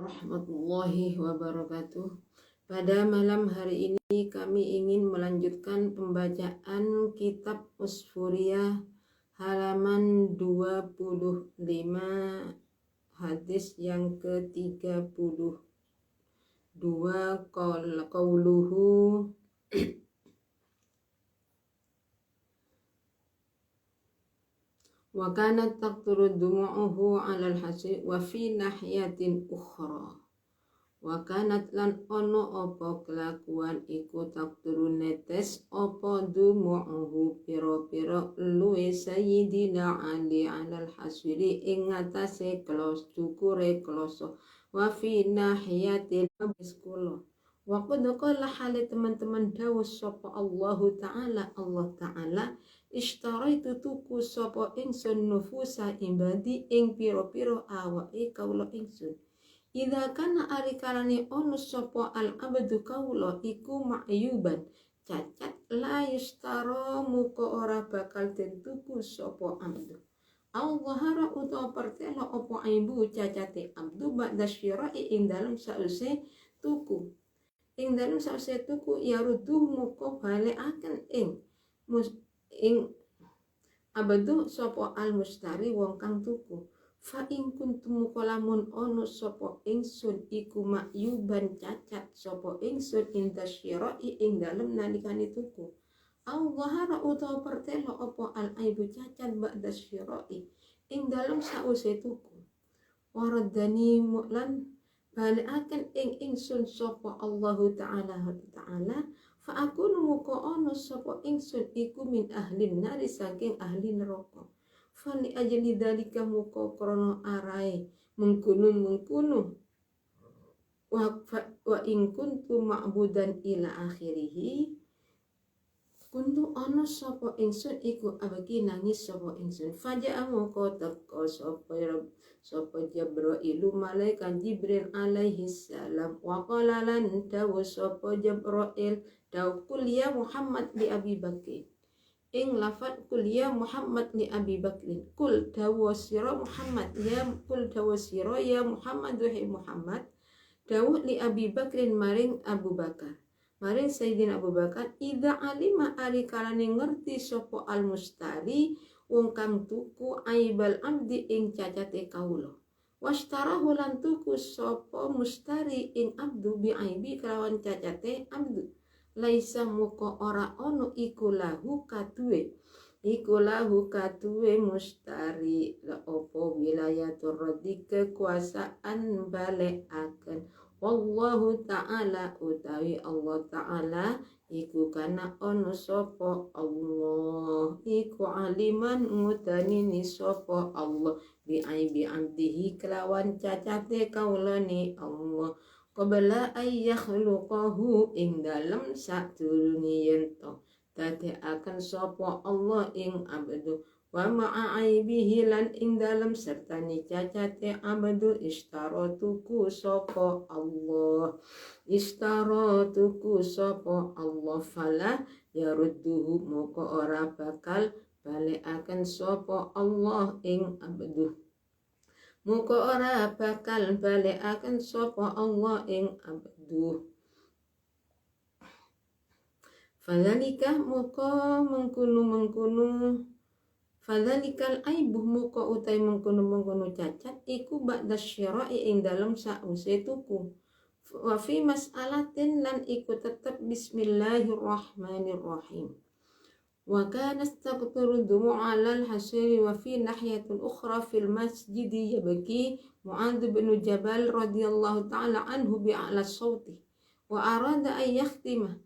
warahmatullahi wabarakatuh. Pada malam hari ini kami ingin melanjutkan pembacaan kitab Usfuriyah halaman 25, hadis yang ke-32, qauluhu wa kanat taqturu dumu'uhu 'alal hasri wa fi nahyatin ukhra. Wa kanat lan ono opo kelakuan iku taqturu netes opo dumu'uhu piro-piro luwe sayyidina Ali 'alal hasri ing ngatasé klos cukure kloso wa fi nahyatin biskula. Wa qad qala hale teman-teman dawuh sapa Allah Ta'ala Ishtaraitu tuku sapa ingsun nufusa ibadi ing piro-piro awake kawula ingsun. Idza kana ari kalane ono sapa al abdu kawula iku ma'yuban cacat la yustara muka ora bakal den tuku sapa abdu. Allah utawa pertelo apa aibu cacate abdu ba'da syira'i ing dalem sause tuku. Ing dalem sause tuku ya ruduh muka balekaken ing abadu sapa al mustari wong kang tuku. Fa in kuntum lamun ono sapa ingsun iku ma'yuban cacat sapa ingsun inda syira'i ing dalem nalikane tuku. Allah utawa pertelo apa al aibu cacat ba'da syira'i ing dalem sause tuku. Waradani mu'lan balekaken ing ingsun sapa Allah Ta'ala fa aku muka ono sapa ingsun iku min ahlin nari saking ahli neraka. Fali ajli dalika muka krono arai mengkunu wa in kuntu ma'budan ila akhirih kuntu ono sapa ingsun iku abagi nangis sapa ingsun faja muka teko sapa Jibril malaikat Jibril alaihi salam wa qala lan dawu sapa Jibril dawu kul ya Muhammad li Abi Bakr ing lafat kul ya Muhammad li Abi Bakr kul dawu sira Muhammad ya kul dawu sira ya Muhammad wahai Muhammad dawu li Abi Bakrin maring Abu Bakar maring Sayyidina Abu Bakar idza alima ari kalane ngerti sapa al mustari wong kang tuku aibal abdi ing cacate kawula washtarahu lan tuku sapa mustari ing abdu bi aibi kelawan cacate abdu laisa muka ora ono iku lahu katuwe mustari la opo wilayatur radhi kekuasaan balekaken wallahu ta'ala utawi Allah Ta'ala iku kana ono sapa Allah iku aliman ngutanini sapa Allah bi aibi abdihi kelawan cacate kaulane Allah qabla ay yakhluqahu ing dalem sadurunge yen to dadekaken sapa Allah ing abdu wa ma'a aibihi lan ing dalem sertane cacate abdu istara tuku sapa Allah fala yarudduhu moko ora bakal balekaken sapa Allah ing abdu muka ora bakal balekaken sapa Allah ing abdu. Fadzalikah muka mengkunu fadzalikal aibu muka utai mengkunu cacat iku ba'da syira'i ing dalem sause tuku. Wa fi mas'alatin lan iku tetep bismillahirrahmanirrahim. Wa kana taqturu dumu'a 'alal hasiri wa fi nahyatin ukhra fil masjid yabki Mu'adz bin Jabal radhiyallahu ta'ala anhu bi'ala sawti wa arada ay yakhtima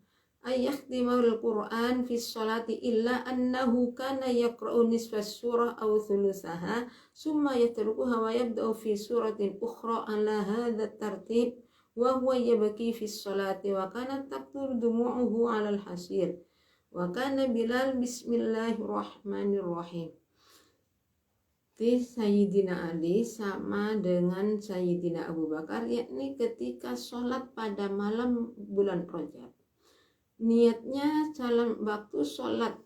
al-Qur'an fi sholati illa annahu kana yaqra'u nisfa surah aw thuluthaha summa yatrukuha wa yabda'u fi suratin ukhra ala hadha tartib wa huwa yabki fi sholati wa kana taqturu dumu'uhu 'alal hasir wa kana Bilal bismillahirrahmanirrahim. Sayyidina Ali sama dengan Sayyidina Abu Bakar, yakni ketika sholat pada malam bulan Rajab. Niatnya dalam waktu sholat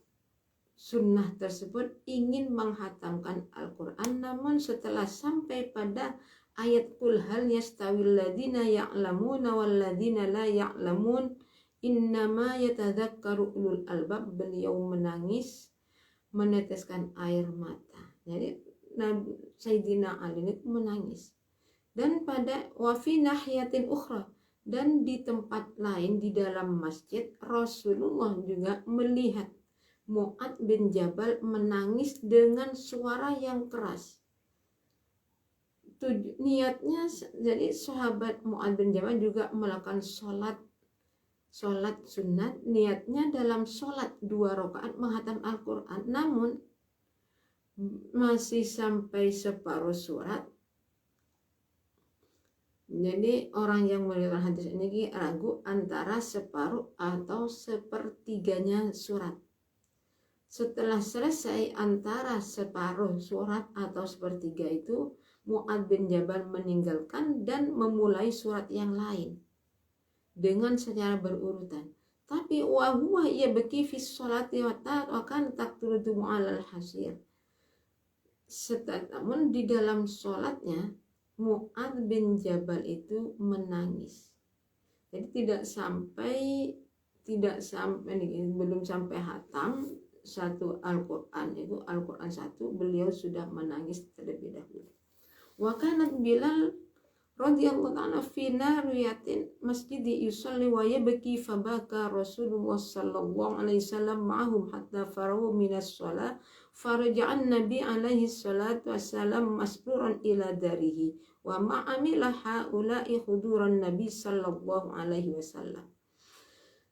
sunnah tersebut ingin menghatamkan Al-Quran, namun setelah sampai pada ayat qul hal yastawil ladzina ya'lamuna wal ladzina la ya'lamun innama yatadzakkaru ulul albab. Beliau menangis, meneteskan air mata. Jadi Sayyidina Ali itu menangis. Dan pada wafi nahiyatin ukhra, dan di tempat lain di dalam masjid Rasulullah juga melihat Mu'adz bin Jabal menangis dengan suara yang keras. Niatnya, jadi sahabat Mu'adz bin Jabal juga melakukan sholat sunat. Niatnya dalam sholat 2 rakaat menghatam Al-Quran, namun masih sampai separuh surat. Jadi orang yang melihat hadis ini ragu antara separuh atau sepertiganya surat. Setelah selesai antara separuh surat atau sepertiga itu, Mu'adz bin Jabal meninggalkan dan memulai surat yang lain dengan secara berurutan. Tapi wa huwa yabki fi sholati wa kan taqturudu alal hasir. Namun di dalam sholatnya Mu'adz bin Jabal itu menangis. Jadi belum sampai hatam satu Al-Quran, itu Al-Quran 1, beliau sudah menangis terlebih dahulu. Wa kanat Bilal radhiyallahu ta'ala fi nariyatin masjidi yusalli wa yabki fabaka Rasulullah sallallahu alaihi wasallam ma'ahum hatta farahu minas shalah faraja'an Nabi alaihi salatu wassalam masruran ila darihi wa ma'amila haula'i huduran Nabi sallallahu alaihi wasallam.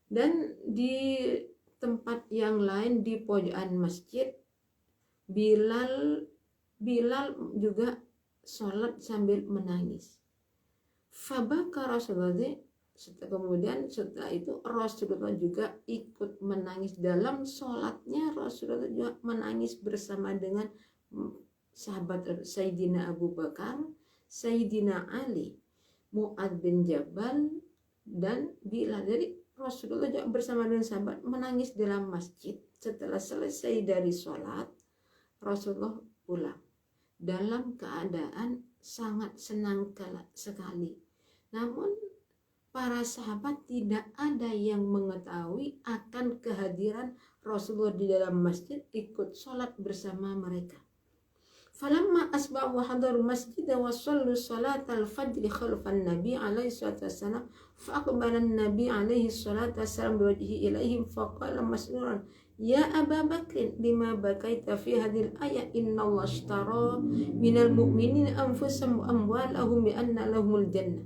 Dan di tempat yang lain di pojokan masjid, Bilal juga sholat sambil menangis. Fabaka Rasulullah, kemudian setelah itu Rasulullah juga ikut menangis dalam sholatnya. Rasulullah juga menangis bersama dengan sahabat Sayyidina Abu Bakar, Sayyidina Ali, Mu'adz bin Jabal, dan Bilal. Jadi Rasulullah juga bersama dengan sahabat menangis dalam masjid. Setelah selesai dari sholat, Rasulullah pulang dalam keadaan sangat senang sekali. Namun para sahabat tidak ada yang mengetahui akan kehadiran Rasulullah di dalam masjid ikut sholat bersama mereka. Falamma asba'u wa hadaru masjid wa sallu salatal fajri khalfan nabi alaihi salatu wassalam faqbala nabi alaihi salatu wassalam biwajhi ilaihim faqala masruran ya Aba Bakrin lima bakaita fi hadhil ayat innallaha ashtara minal mu'minina anfusahum wa amwalahum bi anna lahumul jannah.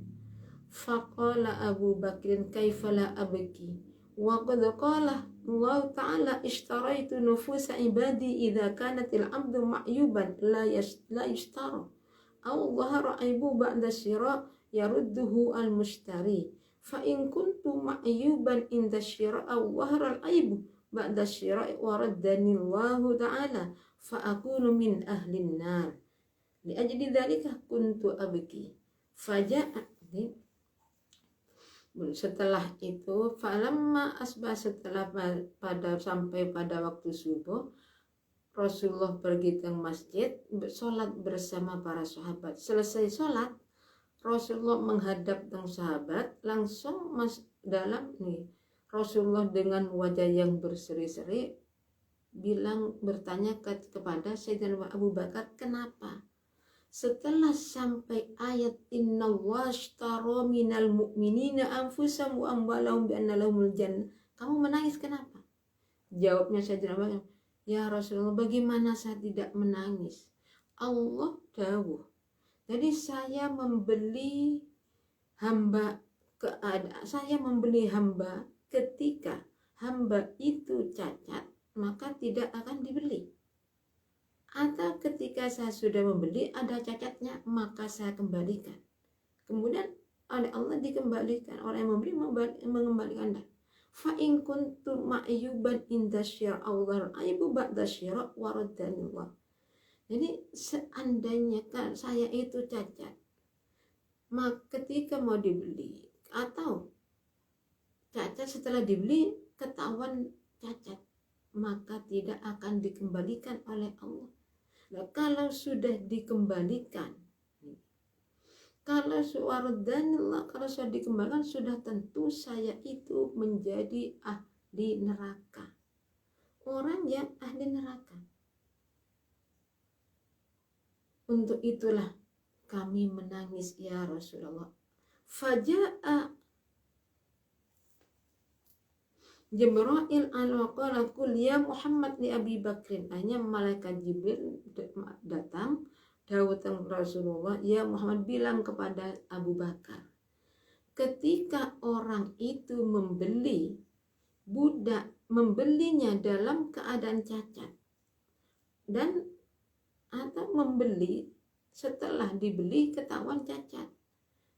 Faqala Abu Bakrin kaifa la abki wa qad qala Allah Ta'ala ishtaraitu nufusa ibadi idha kanatil abdu ma'yuban la yashtara aw dhahara aibu ba'da syira yarudduhu al-mushtari fa in kuntu ma'yuban inda syira aw dhahara al-aibu ba'da syira wa raddani Allah Ta'ala fa akunu min ahlin nar li ajli dhalika kuntu abki faja'at. Setelah itu falamma asbah, setelah sampai pada waktu subuh, Rasulullah pergi ke masjid sholat bersama para sahabat. Selesai sholat, Rasulullah menghadap sang sahabat langsung dalam Rasulullah dengan wajah yang berseri-seri bertanya kepada Sayyidina Abu Bakar, kenapa? Setelah sampai ayat innallaha ashtara minal mu'minina anfusahum wa amwalahum bi anna lahumul jannah, kamu menangis kenapa? Jawabnya Sayyidina Abu Bakar, ya Rasulullah, bagaimana saya tidak menangis? Allah dawuh, jadi saya membeli hamba ketika hamba itu cacat, maka tidak akan dibeli. Atau ketika saya sudah membeli ada cacatnya, maka saya kembalikan. Kemudian oleh Allah dikembalikan, orang yang membeli mengembalikan. Fa in kuntu ma'yuban inda syira Allah aibu ba'da syira waraddanillah. Jadi seandainya kan saya itu cacat, maka ketika mau dibeli atau cacat setelah dibeli ketahuan cacat, maka tidak akan dikembalikan oleh Allah. Nah, kalau sudah dikembalikan, kalau suwarudanillah, kalau sudah dikembalikan sudah tentu saya itu menjadi ahli neraka, orang yang ahli neraka. Untuk itulah kami menangis ya Rasulullah. Faja'a Jibril al-Waqala qul ya Muhammad li Abi Bakrin. Hanya malaikat Jibril datang datang Rasulullah, ya Muhammad bilang kepada Abu Bakar, ketika orang itu membeli budak, membelinya dalam keadaan cacat dan atau membeli setelah dibeli ketahuan cacat,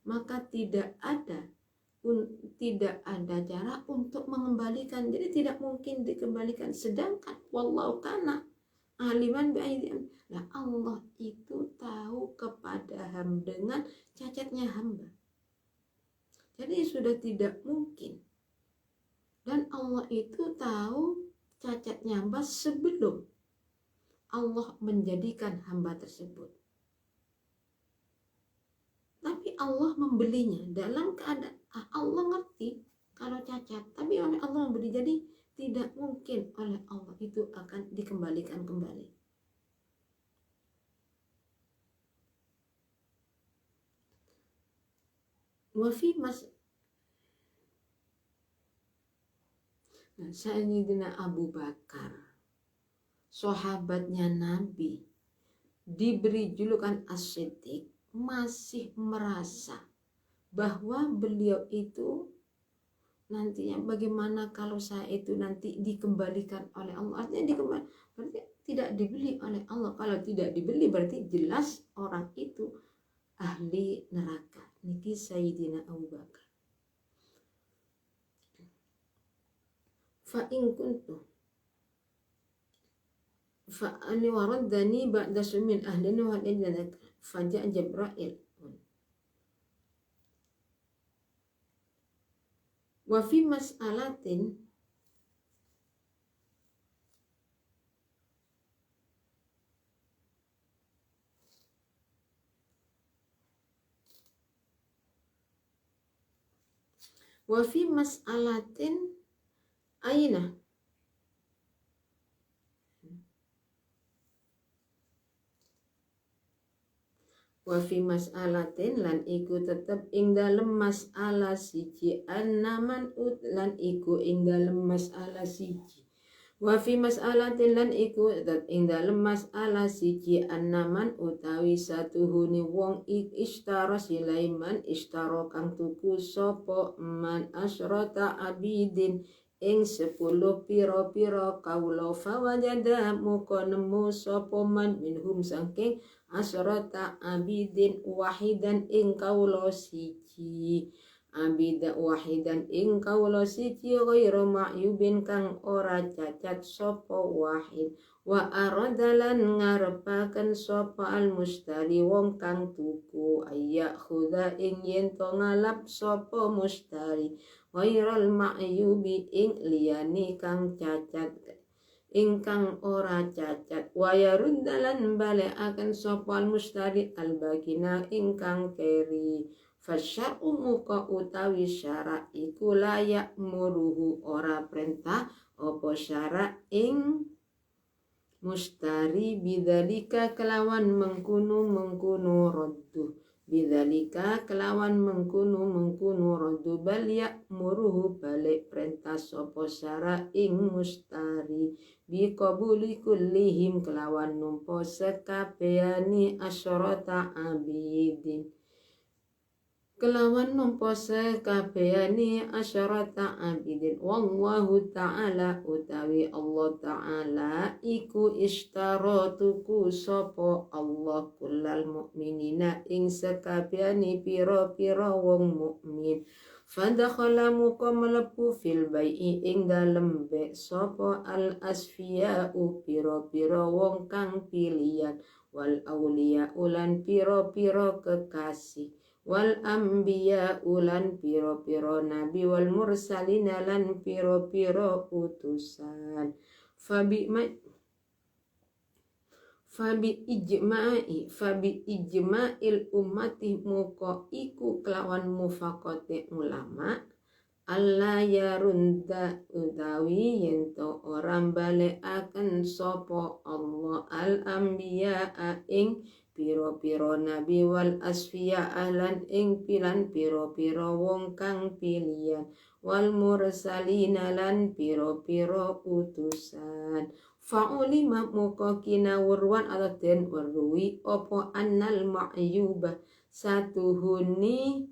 maka tidak ada cara untuk mengembalikan. Jadi tidak mungkin dikembalikan. Sedangkan wallahu kana aliman bi'aidihim. Nah, Allah itu tahu kepada hamba dengan cacatnya hamba. Jadi sudah tidak mungkin. Dan Allah itu tahu cacatnya hamba sebelum Allah menjadikan hamba tersebut. Tapi Allah membelinya dalam keadaan Allah ngerti kalau cacat, tapi oleh Allah membeli. Jadi tidak mungkin oleh Allah itu akan dikembalikan kembali. Wafi mas Sayyidina Abu Bakar, sahabatnya Nabi, diberi julukan As-Siddiq, masih merasa bahwa beliau itu nantinya bagaimana kalau saya itu nanti dikembalikan oleh Allah. Artinya dikembali, berarti tidak dibeli oleh Allah. Kalau tidak dibeli berarti jelas orang itu ahli neraka. Niki Sayyidina Abu Bakar. Fa in kuntu fa ani waraddani ba'da sumin ahlin wa hadin faja Jibril. Wa fi mas'alatin aina wa fi mas'alatin lan iku tetep ing dalem mas'alah siji annaman ut lan iku ing dalem mas'alah siji wa fi mas'alatin lan iku tetep ing dalem mas'alah siji annaman utawi satuhune wong ishtara Sulaiman ishtara kang tuku sapa man asyrata abidin ing 10 pira-pira kawula fawajada muka nemu sapa man minhum saking asyrata abidin wahidan ing kawula siji abida wahidan ing kawula siji ghairu ma'yubin kang ora cacat sapa wahid wa aradalan ngarepaken sapa al mustari wong kang tuku ayya khuda ing yen to ngalap sapa mustari ghairal ma'yubi ing liyane kang cacat ingkang ora cacat wayaruddalan balekaken sapa mustari albagina ingkang keri fasyar'u muka utawi syara iku layak muruhu ora perintah apa syara ing mustari bidzalika kelawan mengkunu raddu bidzalika kelawan mengkunu raddu bal ya'muruhu balik perintah sapa syara ing mustari biqabuli kullihim kelawan numpa sekabehane asyrata abidin kelawan numpa sekabehane asyrata abidin wallahu ta'ala utawi Allah ta'ala iku ishtara tuku sapa Allah kullal mukminina ing sekabehane pira-pira wong mukmin fadakhala muka melebu fil bai'i ing dalem be sapa al asfiya'u pira-pira wong kang pilihan wal auliya ulan pira-pira kekasih wal anbiya ulan piro-piro nabi wal mursalina lan piro-piro utusan fabi ijma'il ummati muka iku kelawan mufakote ulama Allah yarunda utawi yento orang balekaken sopo Allah al anbiya ing piro-piro nabi wal asfiya lan ing pilan piro-piro wong kang pilihan wal mursalina lan piro-piro utusan fa'ulima muka kinawurwan atau den werui opo annal ma'yuba satuhuni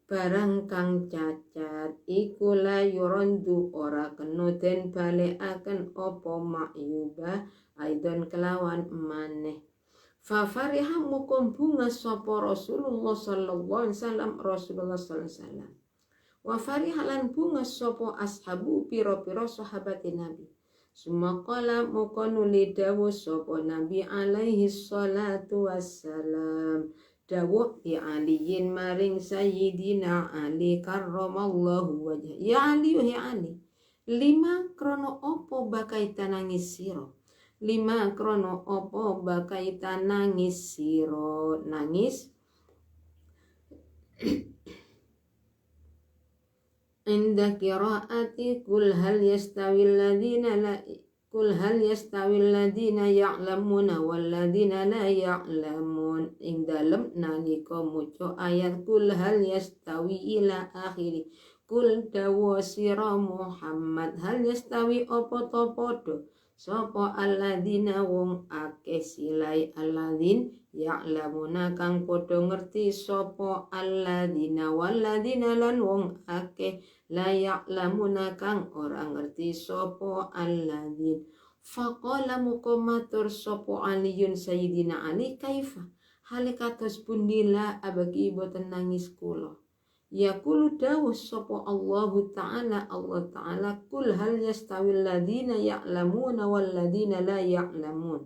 barang kang cacat iku la yurandu ora kena den balekaken opo ma'yuba aidon kelawan maneh fa fariha mukum bunga sapa Rasulullah sallallahu alaihi wasallam wa farihalan bunga sapa ashabu piro-piro sahabate nabi Sumakala muka nuli dawuh sapa Nabi alaihi salatu wassalam dawuh bi aliyin maring sayyidina Ali karramallahu wajah ya Ali lima krono opo bakai tanangis siro lima krono opo bakai tanangis siro nangis inda qiraati kul hal yastawil ladina ya'lamuna wal ladina la ya'lamun ing dalem nalika maca ayat kul hal yastawi ila akhiri kul dawa sira Muhammad hal yastawi apa to padha sapa alladina wong akeh silai alladin ya'lamuna kang padha ngerti sapa alladina walladina lan wong akeh la ya'lamuna kang ora ngerti sapa alladin faqala muqamatur sapa aliyun sayyidina Ali kaifa halikatos pundila abagi boten nangis kula yaqulu dawuh sapa Allah Ta'ala kul hal yastawil ladina ya'lamuna wal ladina la ya'lamun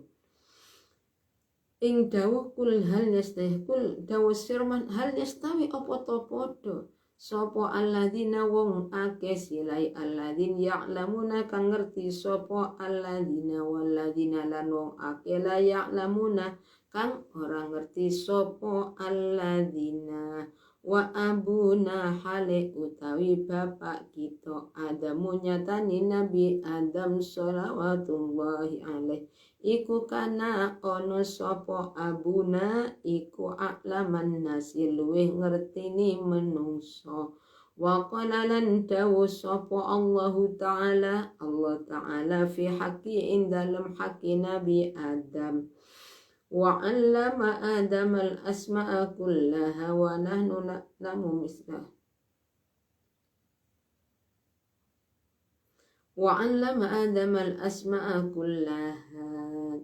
ing dawuh kul hal yastawi kul dawuh sirman hal yastawi apa to padha sapa alladina wong akeh silai alladin ya'lamuna kang ngerti sapa alladina wal ladina lan wong akeh la ya'lamuna kang ora ngerti sapa alladina wa abuna hale utawi bapak kita Adamu nyatani Nabi Adam sholawatullahi alaih iku kana ono sapa abuna iku a'laman nasi luwih ngertini menungso wa qala lan dawu sapa Allah Ta'ala fi haqqi ing dalem haqqi Nabi Adam wa 'allama Adam al-asma'a kullaha wa nahnu na'lamu mislah wa 'allama Adam al-asma'a kullaha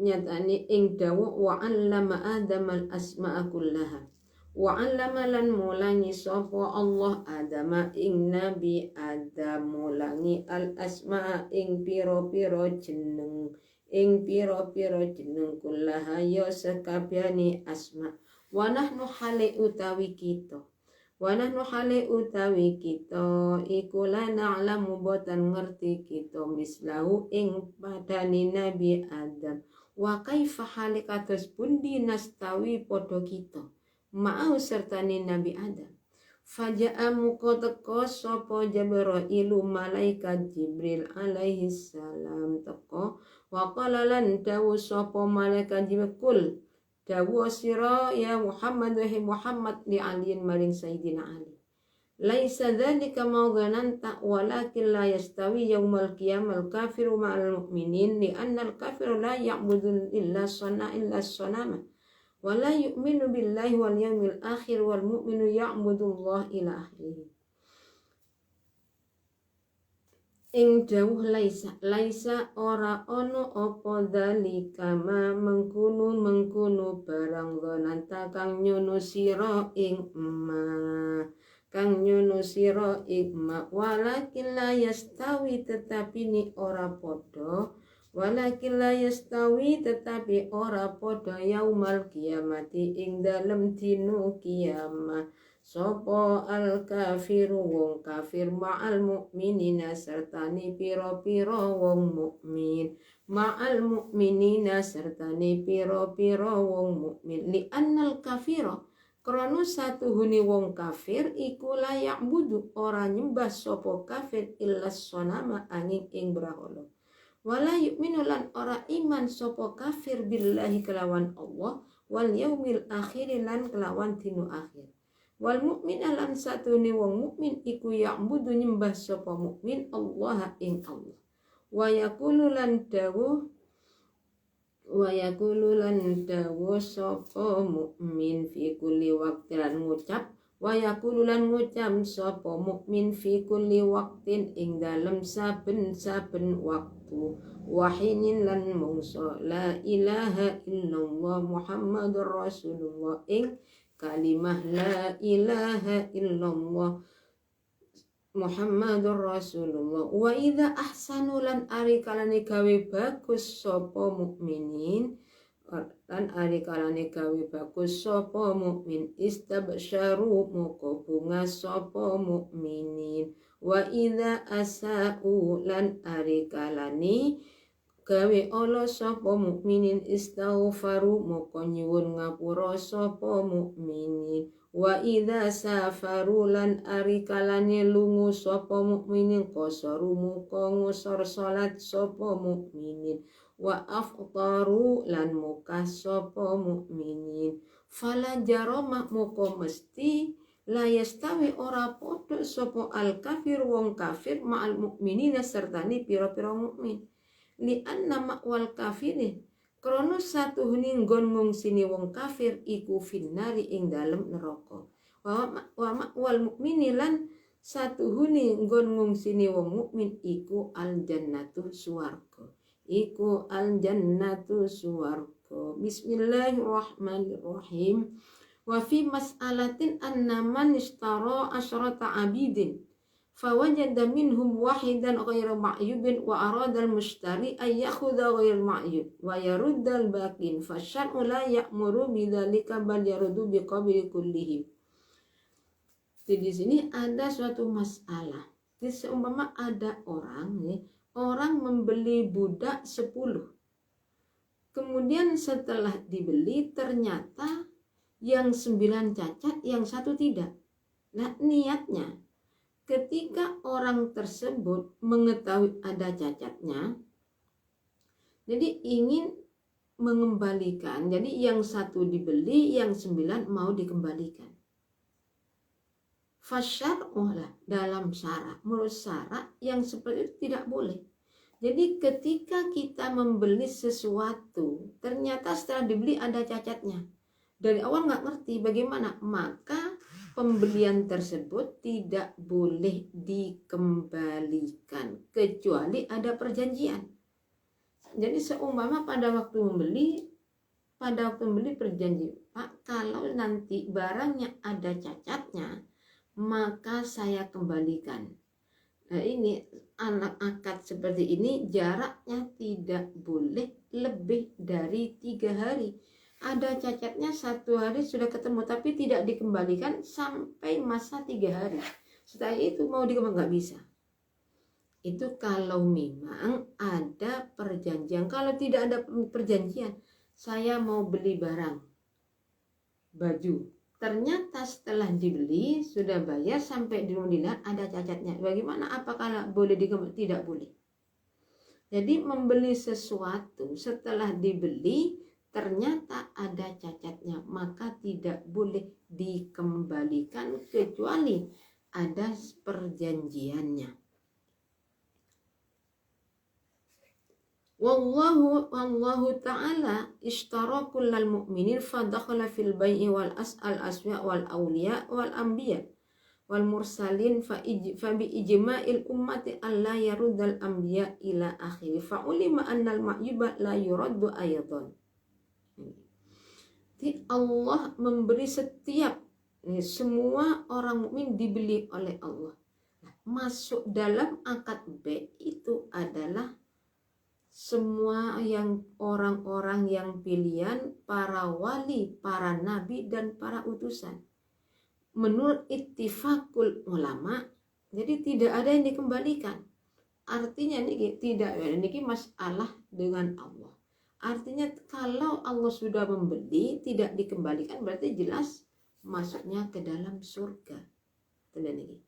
nyatane ing dawuh wa 'allama Adam al-asma'a kullaha wa 'allama lan mulangi sapa Allah Adam ing Nabi Adam mulangi al-asma'a ing pira-pira jeneng kullaha ya sakabehane asma wa nahnu hale utawi kita iku la na'lamu boten ngerti kita mislahu ing padane Nabi Adam wa kaifa hale kados pundi nastawi padha kita ma'au sertane Nabi Adam faja'a muka teko sapa Jibril malaikat Jibril alaihi salam teko wa qala lan dawu sapa malaikat Jibril dawu sira ya Muhammad wa Muhammad li aliin maring sayyidina Ali laisa dzalika mawdhananta walakin la yastawi yaumal qiyamah al-kafiru ma'al mu'minin li anna al-kafiru la ya'budu illa sanama wa la yu'minu billahi wal yawmil akhir wal mu'minu ya'budu Allah ila akhirih ing dawuh laisa ora ono apa dalika ma mengkunu barang dhananta kang nyono sira ing walakin la yastawi tetapi ora padha yaumal kiamati ing dalem dino kiamah sopo al kafiru wong kafir ma'al mukminina sertane piro-piro wong mukmin, ma'al mukminina sertane piro-piro wong mukmin, li annal kafiro krana satuhune wong kafir iku layak budu ora nyembah sopo kafir illa sonama angin ing brahala, wala yu'minu lan ora iman sopo kafir billahi kelawan Allah, wal yaumil akhir lan kelawan dino akhir, wal mukmin lan satune wong mukmin iku ya'budu nyembah sapa mukmin Allah ing Allah, wa yaqulu lan dawuh sapa mukmin fi kulli waqtin lan ngucap, wa yaqulu lan ngucap sapa mukmin fi kulli waqtin ing dalem saben-saben waktu, wahinin lan mungso la ilaha illallah Muhammadur Rasulullah ing kalimah la ilaha illallah Muhammadur Rasulullah, wa idza ahsanu lan ari kalane gawe bagus sapa mukminin lan ari kalane gawe bagus sapa mukmin istabsyaru moko bunga sapa mukminin, wa idza asau lan ari kalane gawe ala sapa mukminin istaghfaru moko nyuwun ngapura sapa mukminin, wa idza safaru lan ari kalane lunga sapa mukminin qasaru moko ngusor salat sapa mukminin, wa aftaru lan muka sapa mukminin, fala jarama moko mesti la yastawi ora padha sapa al kafir wong kafir ma'al mukminina sertane pira-pira mukmin, li anna ma'wal kafirin krana satuhune nggon ngungsine wong kafir iku finnari ing dalem neraka, wa ma'wal mukmini lan satuhune nggon ngungsine wong mukmin iku al jannatu swarga, iku al jannatu swarga. Bismillahirrahmanirrahim. Wa fi mas'alatin anna man ishtara asyrata abidin fawajada minhum wahidan ghairu ma'yubin wa arada al-mushtari ay yakhudha ghairu ma'yub wa yarudda al-baqin fasyar'u la ya'muru bidzalika bal yaruddu biqabli kullihim. Di sini ada suatu masalah. Jadi seumpama ada orang membeli budak 10. Kemudian setelah dibeli ternyata yang 9 cacat, yang 1 tidak. Nah, niatnya ketika orang tersebut mengetahui ada cacatnya, jadi ingin mengembalikan. Jadi yang 1 dibeli, yang 9 mau dikembalikan. Fasyar'ulah dalam syarak, menurut syarak yang seperti itu tidak boleh. Jadi ketika kita membeli sesuatu, ternyata setelah dibeli ada cacatnya. Dari awal nggak ngerti bagaimana, maka pembelian tersebut tidak boleh dikembalikan kecuali ada perjanjian. Jadi seumpama pada waktu membeli perjanji, Pak, kalau nanti barangnya ada cacatnya, maka saya kembalikan. Nah, ini anak akad seperti ini jaraknya tidak boleh lebih dari 3 hari. Ada cacatnya 1 hari sudah ketemu tapi tidak dikembalikan sampai masa 3 hari. Setelah itu mau dikembalikan nggak bisa. Itu kalau memang ada perjanjian. Kalau tidak ada perjanjian, saya mau beli barang, baju. Ternyata setelah dibeli sudah bayar sampai di rumah dilihat ada cacatnya. Bagaimana? Apakah boleh dikembalikan? Tidak boleh. Jadi membeli sesuatu setelah dibeli ternyata ada cacatnya, maka tidak boleh dikembalikan kecuali ada perjanjiannya. Wallahu ta'ala ishtara kullal mu'minin fadakhala fil bai'i wal asya wal awliya wal anbiya wal mursalin fa bi ijma'il ummati alla yaruddal anbiya ila akhir fa ulima annal ma'yuba la yuraddu ayatan. Jadi Allah memberi setiap semua orang mukmin dibeli oleh Allah. Masuk dalam akad B itu adalah semua yang orang-orang yang pilihan, para wali, para nabi dan para utusan. menurut ittifaqul ulama, jadi tidak ada yang dikembalikan. Artinya niki tidak ada niki masalah dengan Allah. Artinya kalau Allah sudah membeli tidak dikembalikan berarti jelas masuknya ke dalam surga. Tanda niki.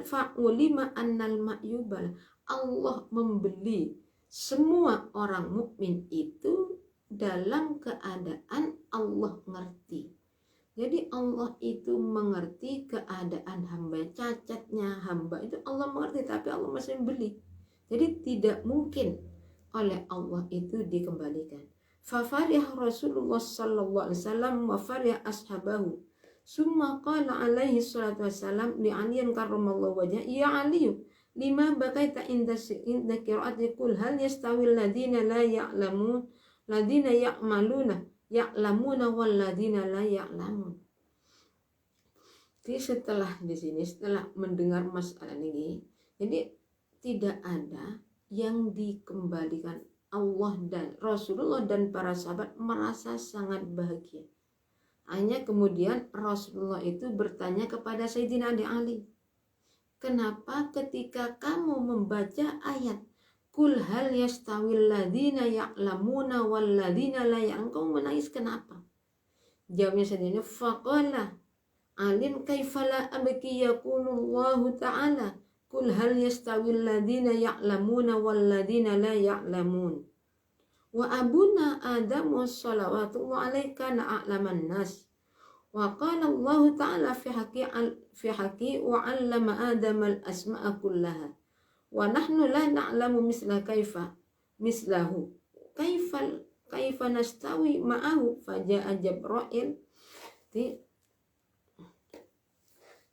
Fa'ulima annal ma'yubal. Allah membeli semua orang mukmin itu dalam keadaan Allah ngerti. Jadi Allah itu mengerti keadaan hamba, cacatnya hamba itu Allah mengerti, tapi Allah masih membeli. Jadi tidak mungkin oleh Allah itu dikembalikan. Fafarih Rasulullah sallallahu alaihi wasallam wa farih ashabahu. Summa qala alaihi salatu wassalam li aliyan karramallahu wajah, ya aliyu lima bakaita inda qiraati qul hal yastawil ladina la ya'lamun ladina ya'lamuna wal ladina la ya'lamun. Jadi setelah mendengar masalah ini, jadi tidak ada yang dikembalikan. Allah dan Rasulullah dan para sahabat merasa sangat bahagia. Hanya kemudian Rasulullah itu bertanya kepada Sayyidina Ali, kenapa ketika kamu membaca ayat Kul hal yastawil ladina ya'lamuna wal ladina la ya'lamun, kamu menangis kenapa? Jawabnya Sayyidina, faqala alim kaifala abki yaqulullahu ta'ala Kul hal yastawil ladina ya'lamuna wal ladina la ya'lamun wa abuna adamu salawatullah alaika na'laman nas wa qala Allah ta'ala fi haqi wa 'allama adama al asma'a kullaha wa nahnu la na'lamu mislahu kaifa nastawi ma'ahu faja'a Jibril.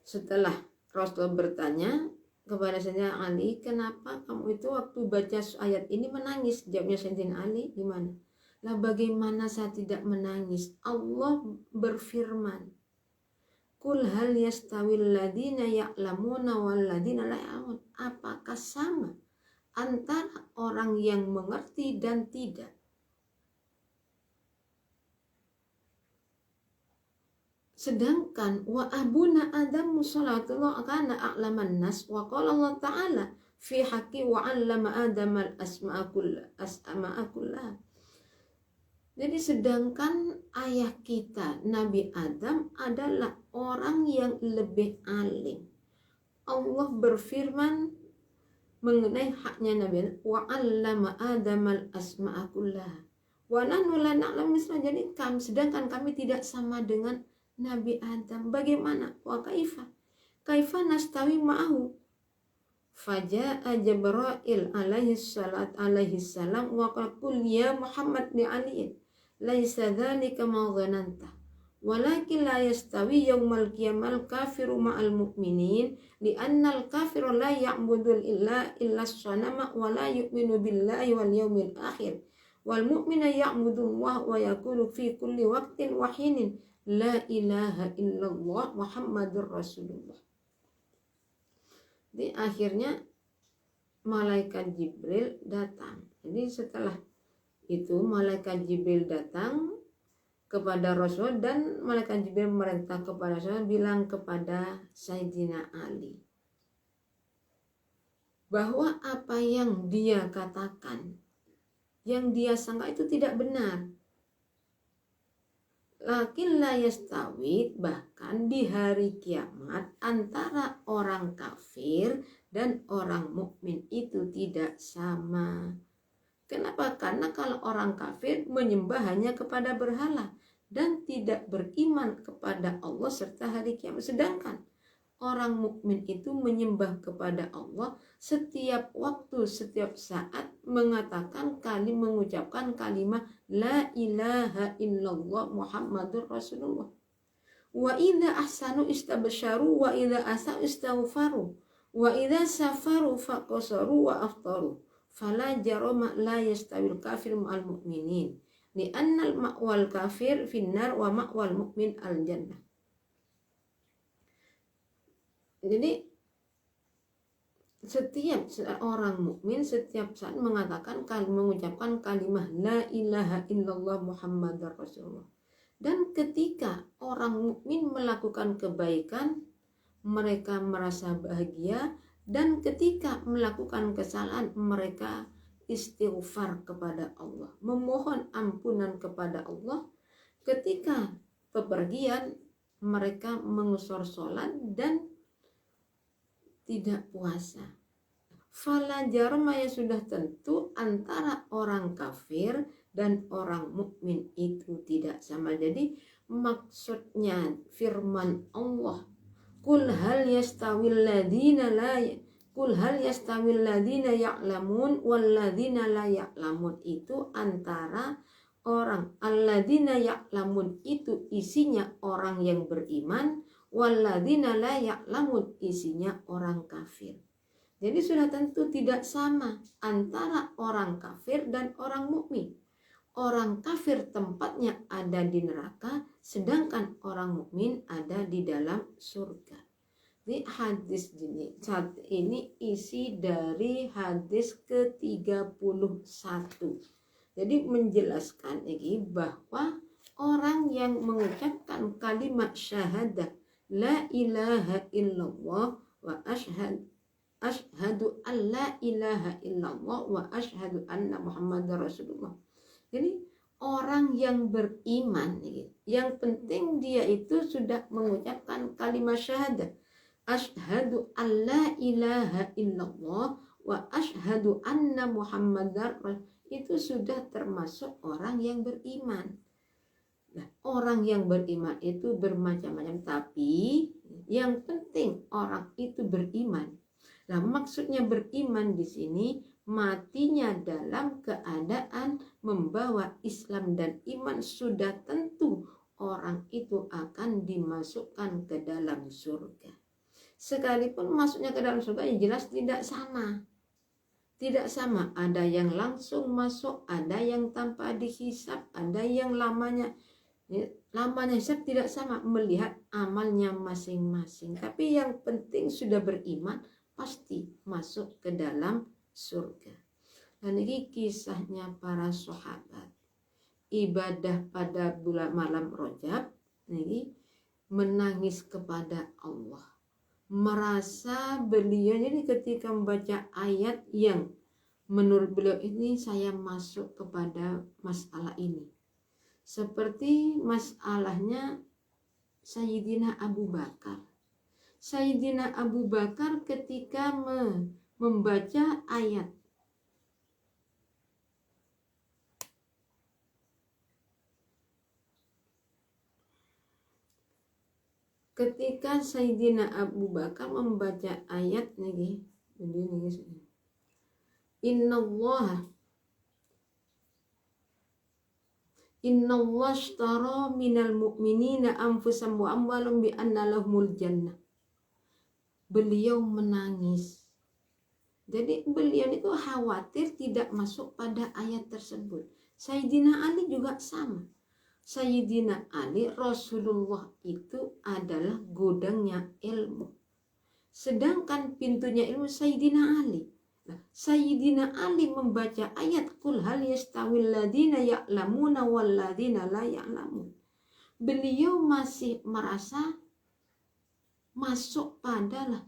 Setelah Rasul bertanya kepada Sayyidina Ali, kenapa kamu itu waktu baca ayat ini menangis? Jawabnya Sayyidina Ali, gimana? Lah bagaimana saya tidak menangis? Allah berfirman, Kul hal yastawil ladina ya'lamuna wal ladina la ya'lamun. Apakah sama antara orang yang mengerti dan tidak? Sedangkan wa abuna adamu salatullah kana a'laman nas wa qala Allah ta'ala fi haqqi wa 'allama adama al-asma'a kullah. Jadi sedangkan ayah kita Nabi Adam adalah orang yang lebih alim. Allah berfirman mengenai haknya Nabi Adam, wa 'allama adama al-asma'a kullah. Wa nahnu la na'lamu misla, jadi sedangkan kami tidak sama dengan Nabi Adam. Bagaimana? Wa kaifa nastawi ma'ahu? Faja'a Jibril alaihi salam wa qul ya Muhammad li Ali laisa dzalika ma dhananta walakin la yastawi yaumal qiyamal kafiru ma'al mu'minin li'anna al-kafiru la ya'budu illa as-sanama wa la yu'minu billahi wal yawmil akhir wal mu'minu ya'budu Allah wa yaqulu fi kulli waqtin wa hinin la ilaha illallah Muhammadur Rasulullah. Jadi akhirnya malaikat Jibril datang. Jadi setelah itu malaikat Jibril datang kepada Rasul dan malaikat Jibril merintah kepada Rasul bilang kepada Sayyidina Ali bahwa apa yang dia katakan, yang dia sangka itu tidak benar. Lakin la yastawid, bahkan di hari kiamat antara orang kafir dan orang mukmin itu tidak sama. Kenapa? Karena kalau orang kafir menyembah hanya kepada berhala dan tidak beriman kepada Allah serta hari kiamat. Sedangkan orang mukmin itu menyembah kepada Allah setiap waktu, setiap saat, mengucapkan kalimat la ilaha illallah Muhammadur Rasulullah. Wa idza ahsanu istabsyaru wa idza asa'u istaghfaru wa idza safaru faqasaru wa aftaru fala jarama la yastawil kafir ma'al mu'minin li'anna al-ma'wal kafir finnar wa ma'wal mu'min al-jannah. Jadi setiap orang mukmin setiap saat mengucapkan kalimat la ilaha illallah Muhammadar Rasulullah Dan ketika orang mukmin melakukan kebaikan, mereka merasa bahagia, dan ketika melakukan kesalahan mereka istighfar kepada Allah, memohon ampunan kepada Allah. Ketika bepergian mereka mengusur sholat dan tidak puasa. Fala jarma, ya sudah tentu antara orang kafir dan orang mukmin itu tidak sama. Jadi maksudnya firman Allah, Qul hal yastawil ladina ya'lamun wal ladina la ya'lamun, itu antara orang alladzina ya'lamun itu isinya orang yang beriman, wal ladina la ya'lamun isinya orang kafir. Jadi sudah tentu tidak sama antara orang kafir dan orang mukmin. Orang kafir tempatnya ada di neraka, sedangkan orang mukmin ada di dalam surga. Di hadis ini isi dari hadis ke-31. Jadi menjelaskan lagi bahwa orang yang mengucapkan kalimat syahadah la ilaha illallah wa asyhadu an la ilaha illallah wa asyhadu anna muhammadar rasulullah. Jadi orang yang beriman, yang penting dia itu sudah mengucapkan kalimat syahadah, asyhadu an la ilaha illallah wa asyhadu anna muhammadar rasulullah, itu sudah termasuk orang yang beriman. Nah, orang yang beriman itu bermacam-macam, tapi yang penting orang itu beriman. Nah, maksudnya beriman di sini matinya dalam keadaan membawa Islam dan iman, sudah tentu orang itu akan dimasukkan ke dalam surga. Sekalipun masuknya ke dalam surga yang jelas tidak sama. Tidak sama, ada yang langsung masuk, ada yang tanpa dihisab, ada yang lamanya hisab tidak sama, melihat amalnya masing-masing. Tapi yang penting sudah beriman, pasti masuk ke dalam surga. Dan ini kisahnya para sahabat ibadah pada bulan malam Rajab, ini menangis kepada Allah, merasa beliau ini ketika membaca ayat yang menurut beliau ini saya masuk kepada masalah ini, seperti masalahnya Sayyidina Abu Bakar. Sayyidina Abu Bakar ketika membaca ayat Sayyidina Abu Bakar membaca ayat nih, Innallaha ashtara minal mu'minina anfusahum wa amwalahum bi anna lahumul jannah. Beliau menangis. Jadi beliau itu khawatir tidak masuk pada ayat tersebut. Sayyidina Ali juga sama. Sayyidina Ali, Rasulullah itu adalah gudangnya ilmu, sedangkan pintunya ilmu Sayyidina Ali. Nah, Sayyidina Ali membaca ayat Qul hal yastawil ladina ya'lamuna wal ladina la ya'lamun. Beliau masih merasa masuk pada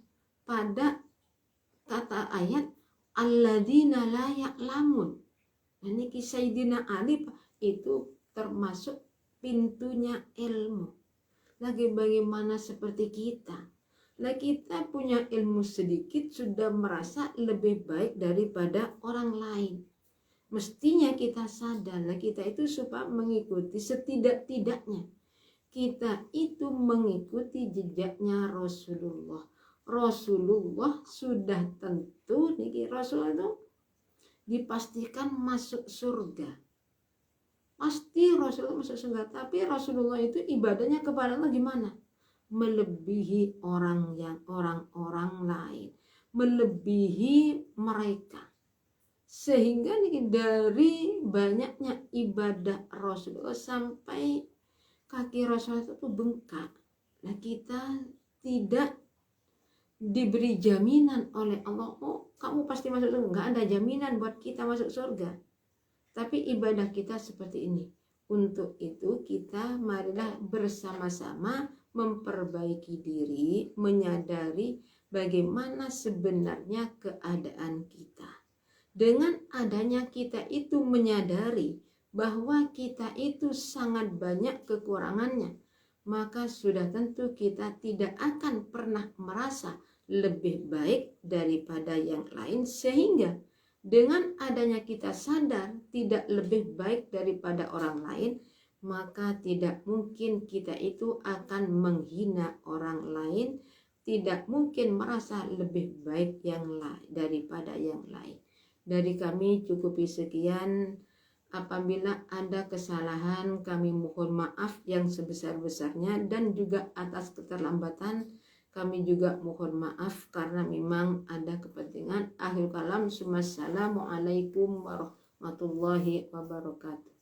kata ayat alladzina la ya'lamun. Ini Sayyidina Ali itu termasuk pintunya ilmu. Lagi bagaimana seperti kita? Nah, kita punya ilmu sedikit sudah merasa lebih baik daripada orang lain. Mestinya kita sadar, kita itu supaya mengikuti setidak-tidaknya kita itu mengikuti jejaknya Rasulullah. Rasulullah sudah tentu Rasulullah itu dipastikan masuk surga. Pasti Rasulullah masuk surga, tapi Rasulullah itu ibadahnya kepada Allah gimana? Melebihi orang-orang lain, melebihi mereka. Sehingga dari banyaknya ibadah Rasulullah sampai kaki Rasulullah itu bengkak. Nah, kita tidak diberi jaminan oleh Allah, oh kamu pasti masuk surga. Enggak ada jaminan buat kita masuk surga. Tapi ibadah kita seperti ini. untuk itu kita marilah bersama-sama memperbaiki diri, menyadari bagaimana sebenarnya keadaan kita. Dengan adanya kita itu menyadari bahwa kita itu sangat banyak kekurangannya, maka sudah tentu kita tidak akan pernah merasa lebih baik daripada yang lain, sehingga dengan adanya kita sadar tidak lebih baik daripada orang lain, maka tidak mungkin kita itu akan menghina orang lain, tidak mungkin merasa lebih baik yang lain daripada yang lain. Dari kami cukupi sekian. Apabila ada kesalahan, kami mohon maaf yang sebesar-besarnya, dan juga atas keterlambatan kami juga mohon maaf karena memang ada kepentingan. Akhir kalam, Assalamualaikum warahmatullahi wabarakatuh.